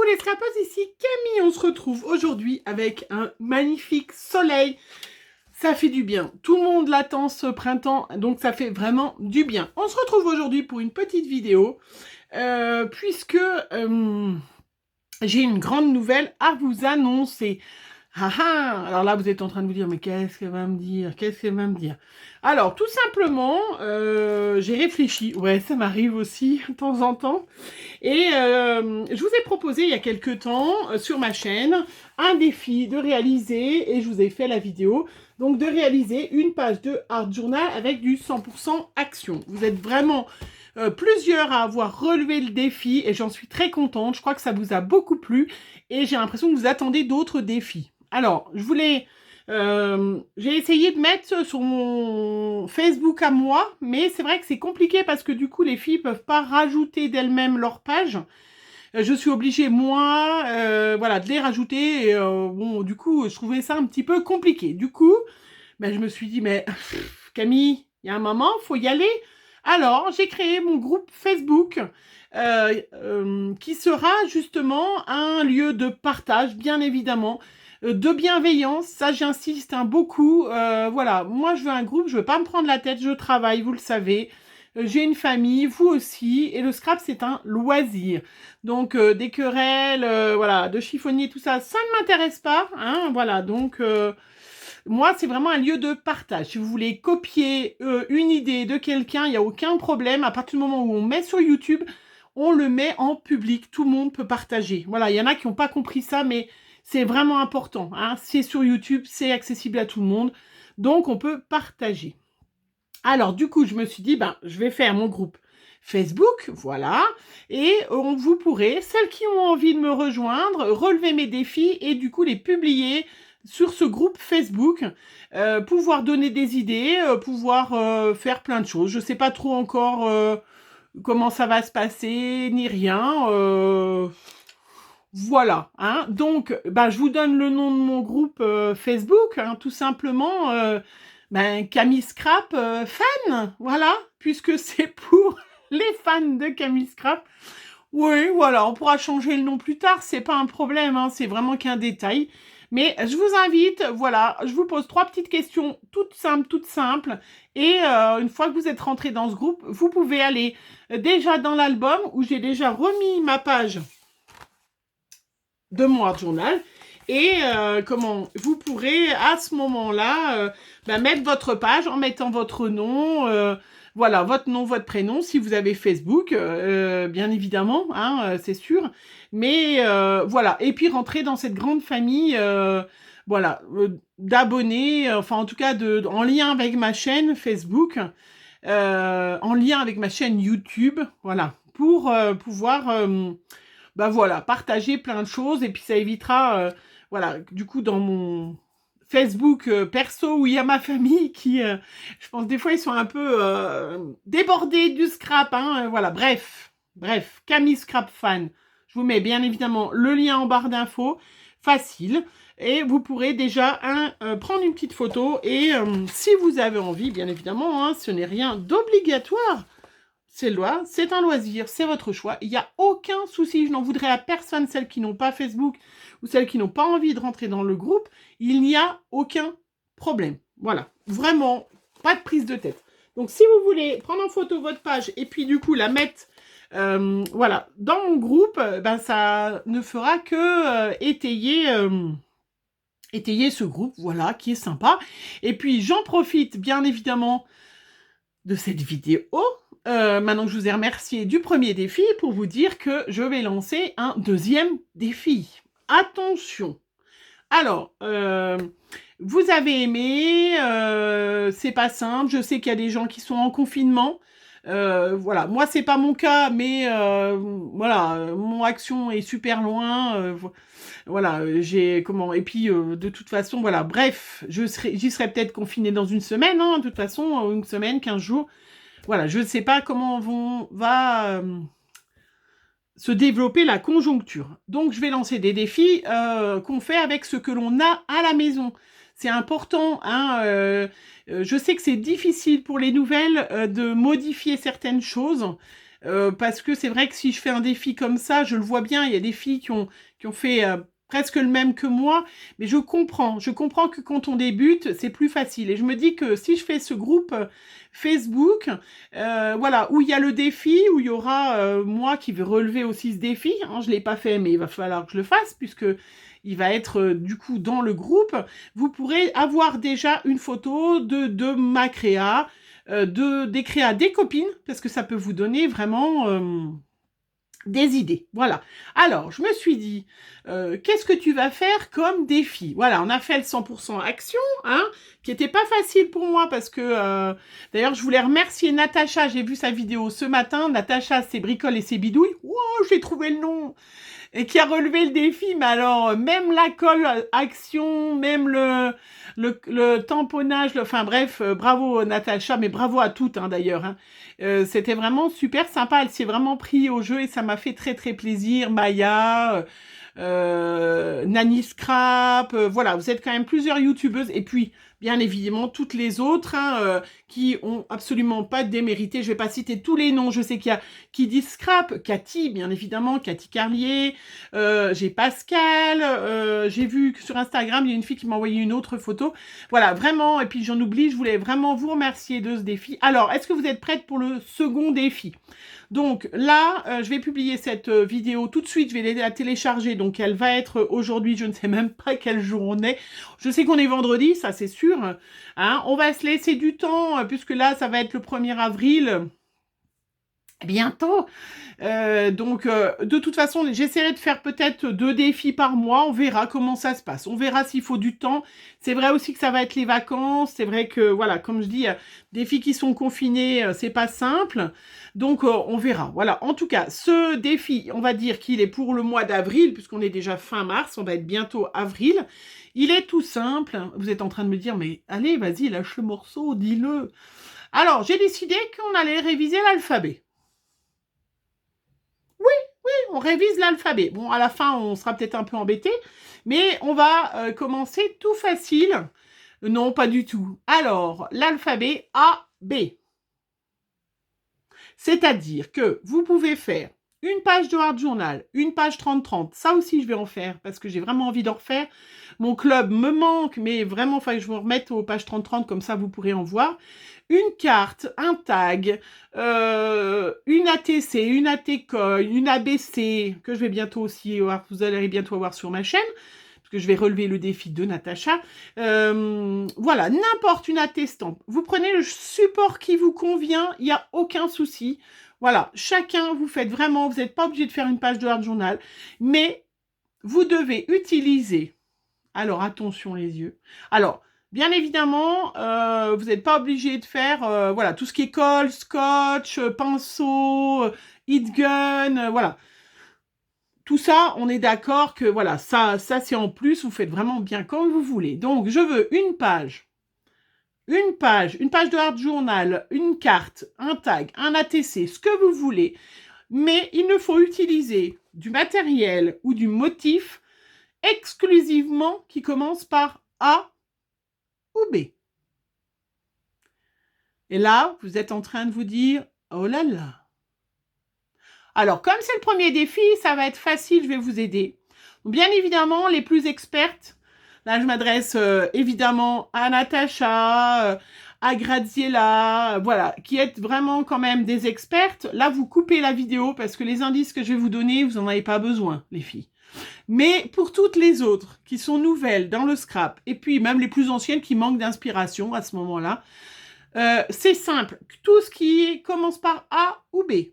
Coucou les scrapeuses, ici Camille, on se retrouve aujourd'hui avec un magnifique soleil. Ça fait du bien, tout le monde l'attend ce printemps, donc ça fait vraiment du bien. On se retrouve aujourd'hui pour une petite vidéo, puisque j'ai une grande nouvelle à vous annoncer. Ah ah, alors là vous êtes en train de vous dire, mais qu'est-ce qu'elle va me dire? Qu'est-ce qu'elle va me dire? Alors tout simplement, j'ai réfléchi, ouais ça m'arrive aussi de temps en temps, et je vous ai proposé il y a quelques temps sur ma chaîne un défi de réaliser, et je vous ai fait la vidéo, donc de réaliser une page de Art Journal avec du 100% action. Vous êtes vraiment plusieurs à avoir relevé le défi et j'en suis très contente. Je crois que ça vous a beaucoup plu et j'ai l'impression que vous attendez d'autres défis. Alors, j'ai essayé de mettre sur mon Facebook à moi, mais c'est vrai que c'est compliqué parce que du coup, les filles peuvent pas rajouter d'elles-mêmes leur page. Je suis obligée, moi, voilà, de les rajouter. Et, bon, du coup, je trouvais ça un petit peu compliqué. Du coup, je me suis dit, mais Camille, il y a un moment, faut y aller. Alors, j'ai créé mon groupe Facebook qui sera justement un lieu de partage, bien évidemment, de bienveillance. Ça, j'insiste beaucoup. Voilà, moi, je veux un groupe, je veux pas me prendre la tête, je travaille, vous le savez. J'ai une famille, vous aussi, et le scrap, c'est un loisir. Donc, des querelles, voilà, de chiffonnier, tout ça, ça ne m'intéresse pas, hein, voilà, donc... moi, c'est vraiment un lieu de partage. Si vous voulez copier une idée de quelqu'un, il n'y a aucun problème. À partir du moment où on met sur YouTube, on le met en public. Tout le monde peut partager. Voilà, il y en a qui n'ont pas compris ça, mais c'est vraiment important, hein. C'est sur YouTube, c'est accessible à tout le monde. Donc, on peut partager. Alors, du coup, je me suis dit, je vais faire mon groupe Facebook, voilà. Et vous pourrez, celles qui ont envie de me rejoindre, relever mes défis et du coup les publier sur ce groupe Facebook, pouvoir donner des idées, pouvoir faire plein de choses. Je ne sais pas trop encore comment ça va se passer, ni rien. Voilà, hein. Donc, je vous donne le nom de mon groupe Facebook, hein, tout simplement, Camille Scrap Fan, voilà, puisque c'est pour les fans de Camille Scrap. Oui, voilà, on pourra changer le nom plus tard, c'est pas un problème, hein, c'est vraiment qu'un détail. Mais je vous invite, voilà, je vous pose 3 petites questions toutes simples. Et une fois que vous êtes rentré dans ce groupe, vous pouvez aller déjà dans l'album où j'ai déjà remis ma page de mon Art Journal. Et vous pourrez à ce moment-là mettre votre page en mettant votre nom, voilà, votre nom, votre prénom, si vous avez Facebook, bien évidemment, hein, c'est sûr. Mais voilà, et puis rentrer dans cette grande famille, voilà, d'abonnés, enfin en tout cas en lien avec ma chaîne Facebook, en lien avec ma chaîne YouTube, voilà, pour pouvoir voilà, partager plein de choses et puis ça évitera, voilà, du coup dans mon Facebook perso où il y a ma famille qui, je pense des fois ils sont un peu débordés du scrap, hein, voilà, bref, Camille Scrap Fan. Je vous mets bien évidemment le lien en barre d'infos, facile, et vous pourrez déjà prendre une petite photo et si vous avez envie, bien évidemment, hein, ce n'est rien d'obligatoire. C'est loi, c'est un loisir, c'est votre choix. Il n'y a aucun souci, je n'en voudrais à personne, celles qui n'ont pas Facebook ou celles qui n'ont pas envie de rentrer dans le groupe. Il n'y a aucun problème. Voilà, vraiment, pas de prise de tête. Donc, si vous voulez prendre en photo votre page et puis du coup la mettre voilà, dans mon groupe, ça ne fera que étayer ce groupe, voilà, qui est sympa. Et puis, j'en profite, bien évidemment, de cette vidéo. Maintenant que je vous ai remercié du premier défi, pour vous dire que je vais lancer un deuxième défi. Attention. Alors, vous avez aimé, c'est pas simple. Je sais qu'il y a des gens qui sont en confinement. Voilà, moi c'est pas mon cas, mais voilà, mon action est super loin. Voilà, et puis de toute façon, voilà, bref, j'y serai peut-être confinée dans une semaine, hein, de toute façon, une semaine, 15 jours. Voilà, je ne sais pas comment va se développer la conjoncture. Donc, je vais lancer des défis qu'on fait avec ce que l'on a à la maison. C'est important, hein, je sais que c'est difficile pour les nouvelles de modifier certaines choses. parce que c'est vrai que si je fais un défi comme ça, je le vois bien, il y a des filles qui ont fait presque le même que moi, mais je comprends que quand on débute, c'est plus facile. Et je me dis que si je fais ce groupe Facebook, voilà, où il y a le défi, où il y aura moi qui vais relever aussi ce défi, hein, je l'ai pas fait, mais il va falloir que je le fasse, puisque il va être du coup dans le groupe, vous pourrez avoir déjà une photo de ma créa, des créas des copines, parce que ça peut vous donner vraiment des idées. Voilà. Alors, je me suis dit, qu'est-ce que tu vas faire comme défi? Voilà, on a fait le 100% action, hein, qui était pas facile pour moi parce que, d'ailleurs, je voulais remercier Natacha, j'ai vu sa vidéo ce matin. Natacha, c'est bricole et c'est bidouille. Wow, j'ai trouvé le nom! Et qui a relevé le défi, mais alors, même la colle action, même le tamponnage, enfin bref, bravo Natacha, mais bravo à toutes hein, d'ailleurs. Hein. C'était vraiment super sympa, elle s'est vraiment pris au jeu et ça m'a fait très très plaisir. Maya, Nani Scrap, voilà, vous êtes quand même plusieurs youtubeuses et puis bien évidemment toutes les autres hein, qui ont absolument pas démérité. Je vais pas citer tous les noms, je sais qu'il y a qui dit Scrap, Cathy, bien évidemment, Cathy Carlier, j'ai Pascal, j'ai vu que sur Instagram, il y a une fille qui m'a envoyé une autre photo. Voilà, vraiment, et puis j'en oublie, je voulais vraiment vous remercier de ce défi. Alors, est-ce que vous êtes prête pour le second défi? Donc là, je vais publier cette vidéo tout de suite, je vais la télécharger, donc elle va être aujourd'hui, je ne sais même pas quel jour on est. Je sais qu'on est vendredi, ça c'est sûr. Hein. On va se laisser du temps, puisque là, ça va être le 1er avril. Bientôt. Donc, de toute façon, j'essaierai de faire peut-être 2 défis par mois. On verra comment ça se passe. On verra s'il faut du temps. C'est vrai aussi que ça va être les vacances. C'est vrai que, voilà, comme je dis, des filles qui sont confinées, c'est pas simple. Donc, on verra. Voilà. En tout cas, ce défi, on va dire qu'il est pour le mois d'avril, puisqu'on est déjà fin mars. On va être bientôt avril. Il est tout simple. Vous êtes en train de me dire, mais allez, vas-y, lâche le morceau, dis-le. Alors, j'ai décidé qu'on allait réviser l'alphabet. On révise l'alphabet. Bon, à la fin, on sera peut-être un peu embêté, mais on va commencer tout facile. Non, pas du tout. Alors, l'alphabet A, B. C'est-à-dire que vous pouvez faire une page de Hard Journal, une page 30-30. Ça aussi, je vais en faire parce que j'ai vraiment envie d'en refaire. Mon club me manque, mais vraiment, il faut que je vous remette aux pages 30-30, comme ça, vous pourrez en voir. Une carte, un tag, une ATC, une ATCOI, une ABC, que je vais bientôt aussi voir, vous allez bientôt voir sur ma chaîne, parce que je vais relever le défi de Natacha. Voilà, n'importe une attestant. Vous prenez le support qui vous convient, il n'y a aucun souci. Voilà, chacun, vous faites vraiment, vous n'êtes pas obligé de faire une page de Hard Journal, mais vous devez utiliser, alors attention les yeux, alors, bien évidemment, vous n'êtes pas obligé de faire voilà, tout ce qui est colle, scotch, pinceau, heat gun, voilà. Tout ça, on est d'accord que voilà, ça c'est en plus, vous faites vraiment bien comme vous voulez. Donc, je veux une page de Hard Journal, une carte, un tag, un ATC, ce que vous voulez. Mais il ne faut utiliser du matériel ou du motif exclusivement qui commence par A ou B. Et là, vous êtes en train de vous dire, oh là là. Alors, comme c'est le premier défi, ça va être facile, je vais vous aider. Bien évidemment, les plus expertes, là je m'adresse évidemment à Natacha, à Graziella, voilà, qui êtes vraiment quand même des expertes. Là, vous coupez la vidéo parce que les indices que je vais vous donner, vous n'en avez pas besoin, les filles. Mais pour toutes les autres qui sont nouvelles dans le scrap, et puis même les plus anciennes qui manquent d'inspiration à ce moment-là, c'est simple. Tout ce qui commence par A ou B.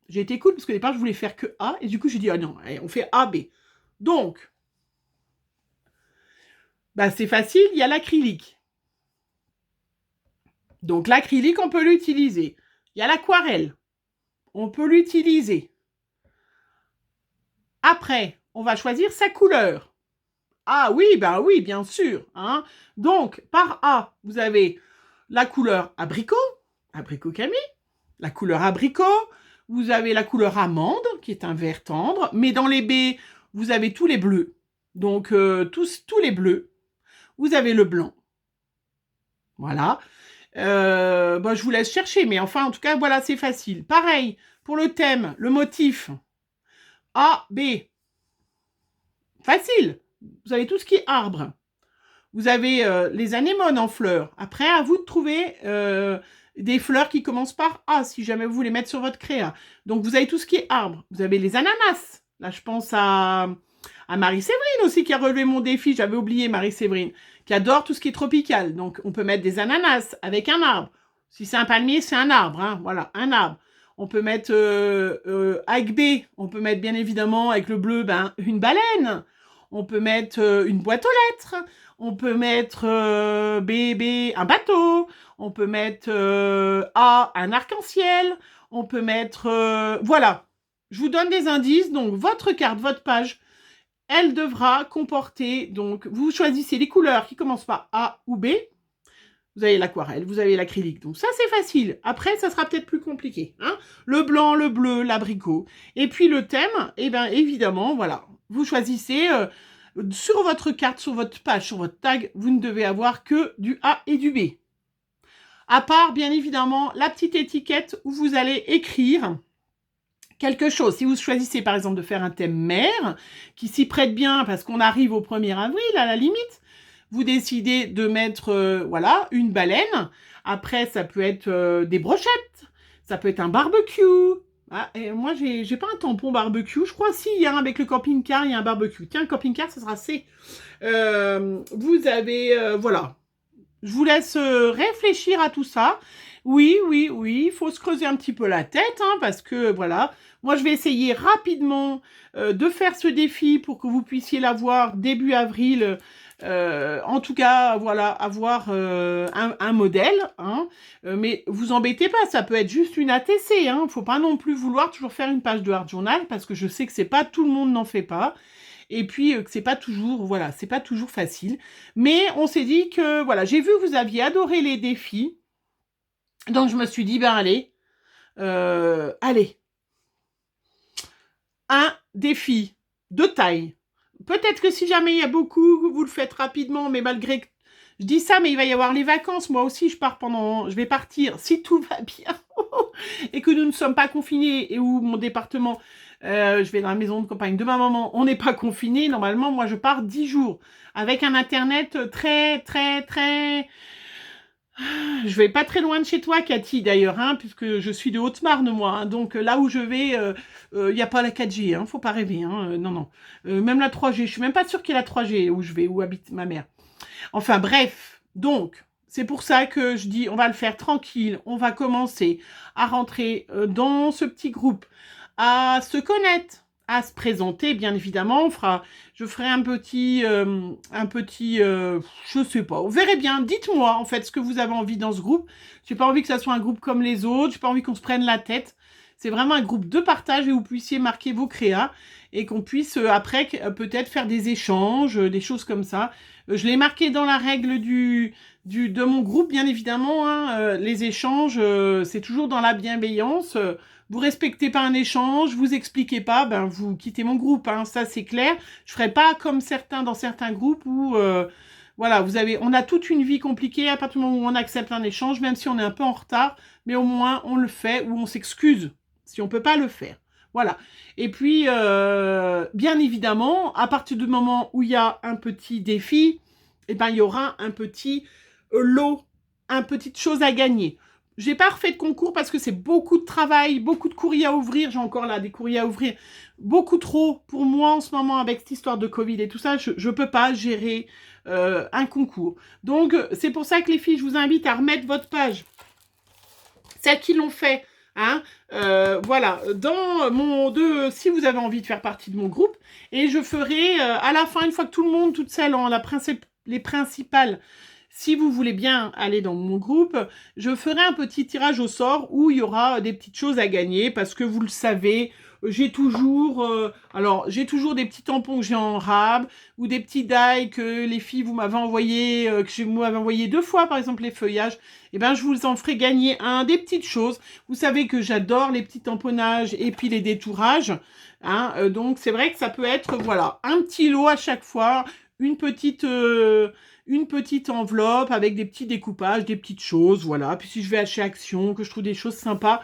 J'ai été cool parce qu'au départ, je voulais faire que A, et du coup, j'ai dit, ah non, allez, on fait A, B. Donc, bah, c'est facile, il y a l'acrylique. Donc, l'acrylique, on peut l'utiliser. Il y a l'aquarelle. On peut l'utiliser. Après, on va choisir sa couleur. Ah oui, ben oui, bien sûr. Hein. Donc, par A, vous avez la couleur abricot camille, la couleur abricot, vous avez la couleur amande, qui est un vert tendre, mais dans les B, vous avez tous les bleus. Donc, tous les bleus. Vous avez le blanc. Voilà. Je vous laisse chercher, mais enfin, en tout cas, voilà, c'est facile. Pareil, Pour le thème, le motif, A, B. Facile. Vous avez tout ce qui est arbre. Vous avez les anémones en fleurs. Après, à vous de trouver des fleurs qui commencent par A, si jamais vous voulez mettre sur votre créa. Donc, vous avez tout ce qui est arbre. Vous avez les ananas. Là, je pense à Marie-Séverine aussi, qui a relevé mon défi. J'avais oublié Marie-Séverine, qui adore tout ce qui est tropical. Donc, on peut mettre des ananas avec un arbre. Si c'est un palmier, c'est un arbre. Hein. Voilà, un arbre. On peut mettre avec B. On peut mettre, bien évidemment, avec le bleu, une baleine. On peut mettre une boîte aux lettres. On peut mettre B, un bateau. On peut mettre A, un arc-en-ciel. On peut mettre... voilà. Je vous donne des indices. Donc, votre carte, votre page, elle devra comporter... Donc, vous choisissez les couleurs qui commencent par A ou B. Vous avez l'aquarelle, vous avez l'acrylique. Donc, ça, c'est facile. Après, ça sera peut-être plus compliqué. Hein, le blanc, le bleu, l'abricot. Et puis, le thème, eh bien, évidemment, voilà. Vous choisissez... sur votre carte, sur votre page, sur votre tag, vous ne devez avoir que du A et du B. À part, bien évidemment, la petite étiquette où vous allez écrire quelque chose. Si vous choisissez, par exemple, de faire un thème mer, qui s'y prête bien parce qu'on arrive au 1er avril, à la limite, vous décidez de mettre, voilà, une baleine. Après, ça peut être des brochettes. Ça peut être un barbecue. Ah, et moi, j'ai pas un tampon barbecue. Je crois si, hein, avec le camping-car, il y a un barbecue. Tiens, le camping-car, ça sera C. Vous avez... voilà. Je vous laisse réfléchir à tout ça. Oui, il faut se creuser un petit peu la tête, hein, parce que, voilà. Moi, je vais essayer rapidement de faire ce défi pour que vous puissiez l'avoir début avril. En tout cas, voilà, avoir un modèle, hein, mais vous embêtez pas, ça peut être juste une ATC, hein, faut pas non plus vouloir toujours faire une page de Art Journal, parce que je sais que c'est pas tout le monde n'en fait pas, et puis que c'est pas toujours, voilà, c'est pas toujours facile, mais on s'est dit que, voilà, j'ai vu que vous aviez adoré les défis, donc je me suis dit, allez, un défi de taille. Peut-être que si jamais il y a beaucoup, vous le faites rapidement, mais malgré que je dis ça, mais il va y avoir les vacances. Moi aussi, je vais partir, si tout va bien, et que nous ne sommes pas confinés, et où mon département, je vais dans la maison de campagne de ma maman, on n'est pas confinés. Normalement, moi, je pars 10 jours, avec un Internet très... Je vais pas très loin de chez toi, Cathy, d'ailleurs, hein, puisque je suis de Haute-Marne, moi. Hein, donc là où je vais, y a pas la 4G, hein, faut pas rêver. Hein, non. Même la 3G, je suis même pas sûre qu'il y ait la 3G où je vais, où habite ma mère. Enfin bref, donc, c'est pour ça que je dis, on va le faire tranquille. On va commencer à rentrer dans ce petit groupe, à se connaître, à se présenter, bien évidemment. Je ferai un petit, je sais pas. Vous verrez bien. Dites-moi, en fait, ce que vous avez envie dans ce groupe. J'ai pas envie que ça soit un groupe comme les autres. J'ai pas envie qu'on se prenne la tête. C'est vraiment un groupe de partage et où vous puissiez marquer vos créas et qu'on puisse après peut-être faire des échanges, des choses comme ça. Je l'ai marqué dans la règle de mon groupe, bien évidemment. Hein, les échanges, c'est toujours dans la bienveillance. Vous respectez pas un échange, vous expliquez pas, vous quittez mon groupe, hein, ça c'est clair. Je ferai pas comme certains dans certains groupes où voilà, on a toute une vie compliquée à partir du moment où on accepte un échange, même si on est un peu en retard, mais au moins on le fait ou on s'excuse si on peut pas le faire. Voilà. Et puis bien évidemment, à partir du moment où il y a un petit défi, il y aura un petit lot, une petite chose à gagner. J'ai pas refait de concours parce que c'est beaucoup de travail, beaucoup de courriers à ouvrir. J'ai encore là des courriers à ouvrir. Beaucoup trop pour moi en ce moment avec cette histoire de Covid et tout ça. Je peux pas gérer un concours. Donc, c'est pour ça que les filles, je vous invite à remettre votre page. Celles qui l'ont fait, hein, voilà, si vous avez envie de faire partie de mon groupe. Et je ferai à la fin, une fois que tout le monde, toutes celles ont les principales, si vous voulez bien aller dans mon groupe, je ferai un petit tirage au sort où il y aura des petites choses à gagner parce que vous le savez, j'ai toujours des petits tampons que j'ai en rab ou des petits die que les filles vous m'avez envoyé, que vous m'avez envoyé 2 fois, par exemple les feuillages. Je vous en ferai gagner des petites choses. Vous savez que j'adore les petits tamponnages et puis les détourages. Hein, donc c'est vrai que ça peut être, voilà, un petit lot à chaque fois, une petite enveloppe avec des petits découpages, des petites choses, voilà. Puis si je vais chez Action, que je trouve des choses sympas,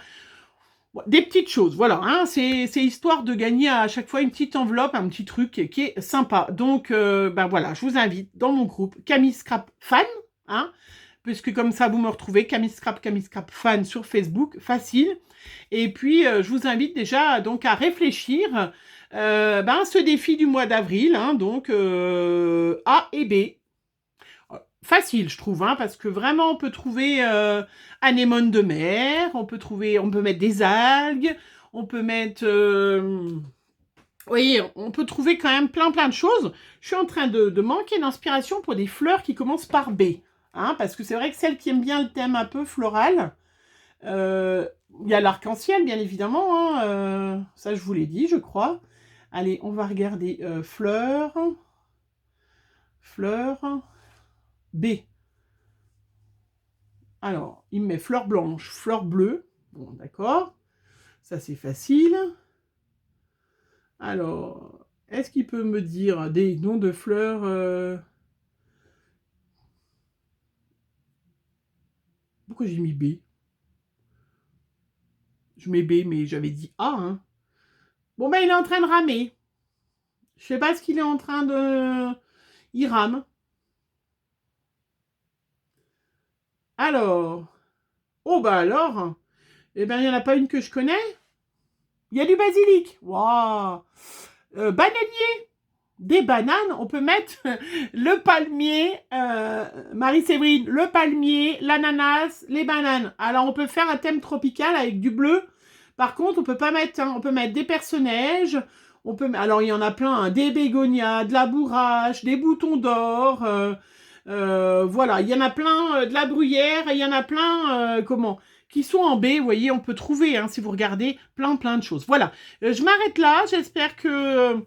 Des petites choses, voilà, hein, c'est histoire de gagner à chaque fois une petite enveloppe, un petit truc qui est sympa. Donc, ben voilà, je vous invite dans mon groupe Camille Scrap Fan, hein, puisque comme ça, vous me retrouvez Camille Scrap Fan sur Facebook, facile. Et puis, je vous invite déjà donc à réfléchir à ce défi du mois d'avril, hein, donc A et B. Facile, je trouve, hein, parce que vraiment, on peut trouver anémone de mer, on peut mettre des algues, on peut mettre... oui, on peut trouver quand même plein de choses. Je suis en train de manquer d'inspiration pour des fleurs qui commencent par B. Hein, parce que c'est vrai que celles qui aiment bien le thème un peu floral, il y a l'arc-en-ciel, bien évidemment. Hein, ça, je vous l'ai dit, je crois. Allez, on va regarder fleurs. Fleurs. B. Alors, il me met fleurs blanches, fleurs bleues. Bon, d'accord. Ça, c'est facile. Alors, est-ce qu'il peut me dire des noms de fleurs Pourquoi j'ai mis B? Je mets B, mais j'avais dit A. Hein. Bon, ben, il est en train de ramer. Je sais pas ce qu'il est en train de... Il rame. Alors... Oh, bah alors... Eh bien, il n'y en a pas une que je connais. Il y a du basilic. Waouh. Bananier. Des bananes, on peut mettre le palmier, Marie-Séverine, le palmier, l'ananas, les bananes. Alors, on peut faire un thème tropical avec du bleu. Par contre, on peut pas mettre, hein, on peut mettre des personnages. Alors, il y en a plein, hein, des bégonias, de la bourrache, des boutons d'or. Voilà, il y en a plein, de la bruyère, et il y en a plein, qui sont en B, vous voyez, on peut trouver, hein, si vous regardez, plein de choses. Voilà, je m'arrête là, j'espère que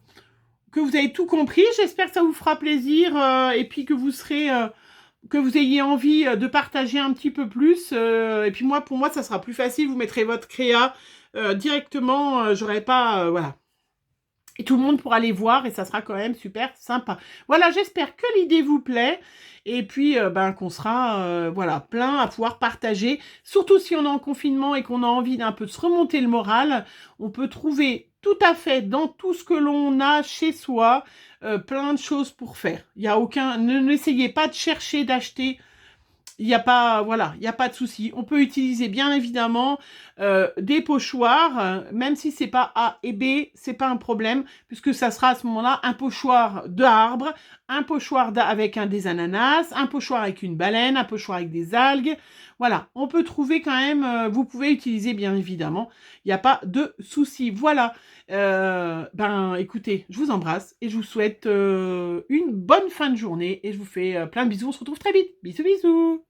vous avez tout compris. J'espère que ça vous fera plaisir et puis que vous serez, que vous ayez envie de partager un petit peu plus. Et puis moi, pour moi, ça sera plus facile. Vous mettrez votre créa directement. J'aurai pas, voilà. Et tout le monde pourra les voir et ça sera quand même super sympa. Voilà, j'espère que l'idée vous plaît et puis qu'on sera voilà, plein à pouvoir partager. Surtout si on est en confinement et qu'on a envie d'un peu de se remonter le moral, on peut trouver tout à fait dans tout ce que l'on a chez soi plein de choses pour faire. Il y a aucun, n'essayez pas de chercher, d'acheter. Il n'y a pas, voilà, il n'y a pas de souci. On peut utiliser bien évidemment des pochoirs, même si c'est pas A et B, c'est pas un problème, puisque ça sera à ce moment-là un pochoir d'arbre, un pochoir avec des ananas, un pochoir avec une baleine, un pochoir avec des algues. Voilà, on peut trouver quand même, vous pouvez utiliser bien évidemment, il n'y a pas de souci. Voilà, écoutez, je vous embrasse et je vous souhaite une bonne fin de journée et je vous fais plein de bisous. On se retrouve très vite. Bisous, bisous.